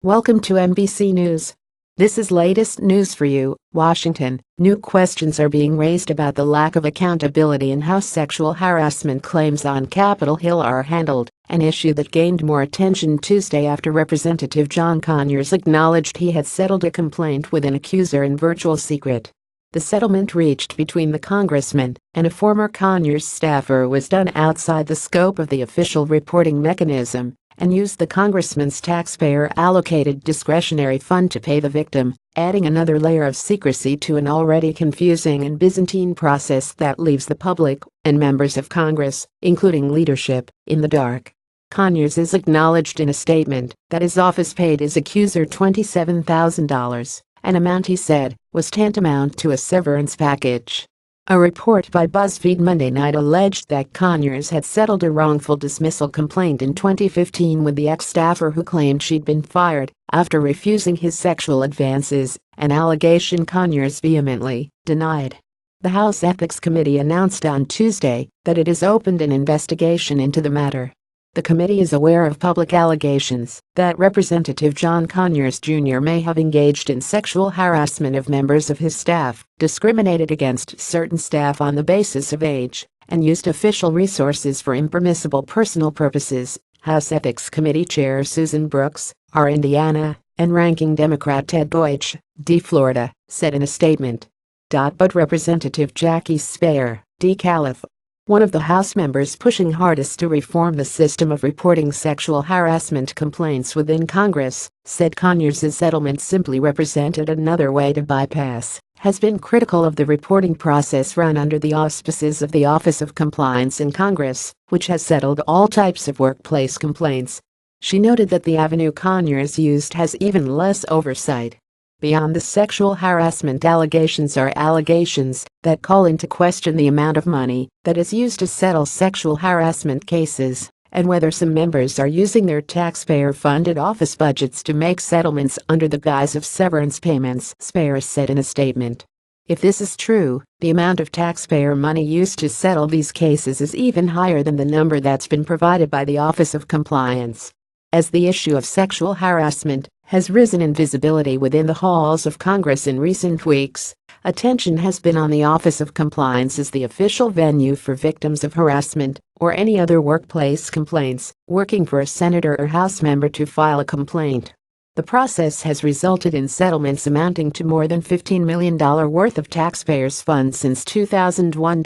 Welcome to NBC News. This is latest news for you, Washington. New questions are being raised about the lack of accountability in how sexual harassment claims on Capitol Hill are handled, an issue that gained more attention Tuesday after Representative John Conyers acknowledged he had settled a complaint with an accuser in virtual secret. The settlement reached between the congressman and a former Conyers staffer was done outside the scope of the official reporting mechanism and used the congressman's taxpayer-allocated discretionary fund to pay the victim, adding another layer of secrecy to an already confusing and Byzantine process that leaves the public and members of Congress, including leadership, in the dark. Conyers is acknowledged in a statement that his office paid his accuser $27,000, an amount he said was tantamount to a severance package. A report by BuzzFeed Monday night alleged that Conyers had settled a wrongful dismissal complaint in 2015 with the ex-staffer who claimed she'd been fired after refusing his sexual advances, an allegation Conyers vehemently denied. The House Ethics Committee announced on Tuesday that it has opened an investigation into the matter. The committee is aware of public allegations that Representative John Conyers Jr. may have engaged in sexual harassment of members of his staff, discriminated against certain staff on the basis of age, and used official resources for impermissible personal purposes, House Ethics Committee Chair Susan Brooks, R. Indiana, and Ranking Democrat Ted Deutsch, D. Florida, said in a statement. But Representative Jackie Speier, D. Calif., one of the House members pushing hardest to reform the system of reporting sexual harassment complaints within Congress, said Conyers' settlement simply represented another way to bypass, has been critical of the reporting process run under the auspices of the Office of Compliance in Congress, which has settled all types of workplace complaints. She noted that the avenue Conyers used has even less oversight. Beyond the sexual harassment allegations are allegations that call into question the amount of money that is used to settle sexual harassment cases and whether some members are using their taxpayer-funded office budgets to make settlements under the guise of severance payments, Speier said in a statement. If this is true, the amount of taxpayer money used to settle these cases is even higher than the number that's been provided by the Office of Compliance. As the issue of sexual harassment has risen in visibility within the halls of Congress in recent weeks, attention has been on the Office of Compliance as the official venue for victims of harassment or any other workplace complaints, working for a senator or House member to file a complaint. The process has resulted in settlements amounting to more than $15 million worth of taxpayers' funds since 2001.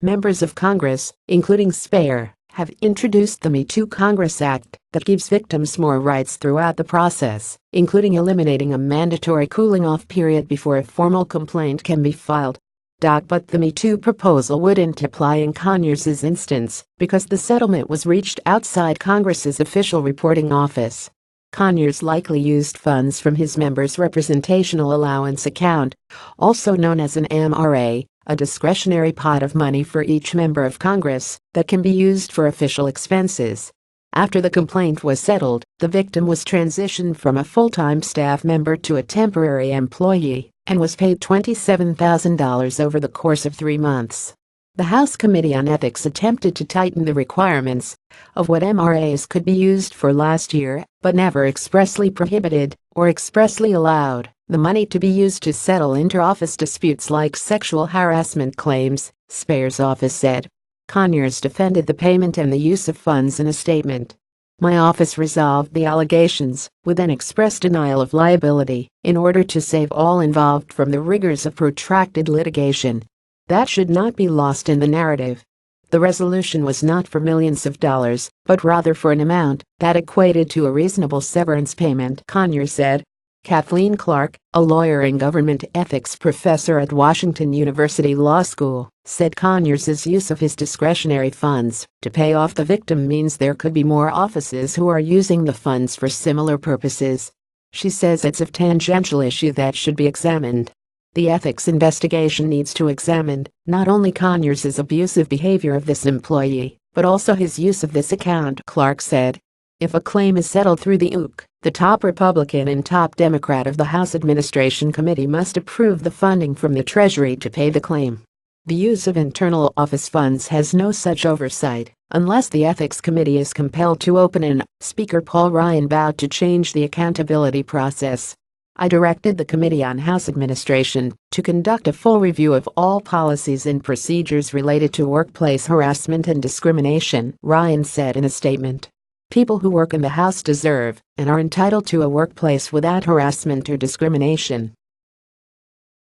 Members of Congress, including Speier, have introduced the Me Too Congress Act that gives victims more rights throughout the process, including eliminating a mandatory cooling-off period before a formal complaint can be filed. But the Me Too proposal wouldn't apply in Conyers' instance because the settlement was reached outside Congress's official reporting office. Conyers likely used funds from his members' representational allowance account, also known as an MRA, a discretionary pot of money for each member of Congress that can be used for official expenses. After the complaint was settled, the victim was transitioned from a full-time staff member to a temporary employee and was paid $27,000 over the course of 3 months. The House Committee on Ethics attempted to tighten the requirements of what MRAs could be used for last year, but never expressly prohibited or expressly allowed the money to be used to settle inter-office disputes like sexual harassment claims, Speier's office said. Conyers defended the payment and the use of funds in a statement. My office resolved the allegations with an express denial of liability in order to save all involved from the rigors of protracted litigation. That should not be lost in the narrative. The resolution was not for millions of dollars, but rather for an amount that equated to a reasonable severance payment, Conyers said. Kathleen Clark, a lawyer and government ethics professor at Washington University Law School, said Conyers' use of his discretionary funds to pay off the victim means there could be more offices who are using the funds for similar purposes. She says it's a tangential issue that should be examined. The ethics investigation needs to examine not only Conyers' abusive behavior of this employee, but also his use of this account, Clark said. If a claim is settled through the OOC, the top Republican and top Democrat of the House Administration Committee must approve the funding from the Treasury to pay the claim. The use of internal office funds has no such oversight. unless the Ethics Committee is compelled to open it. Speaker Paul Ryan vowed to change the accountability process. "I directed the Committee on House Administration to conduct a full review of all policies and procedures related to workplace harassment and discrimination," Ryan said in a statement. "People who work in the House deserve and are entitled to a workplace without harassment or discrimination."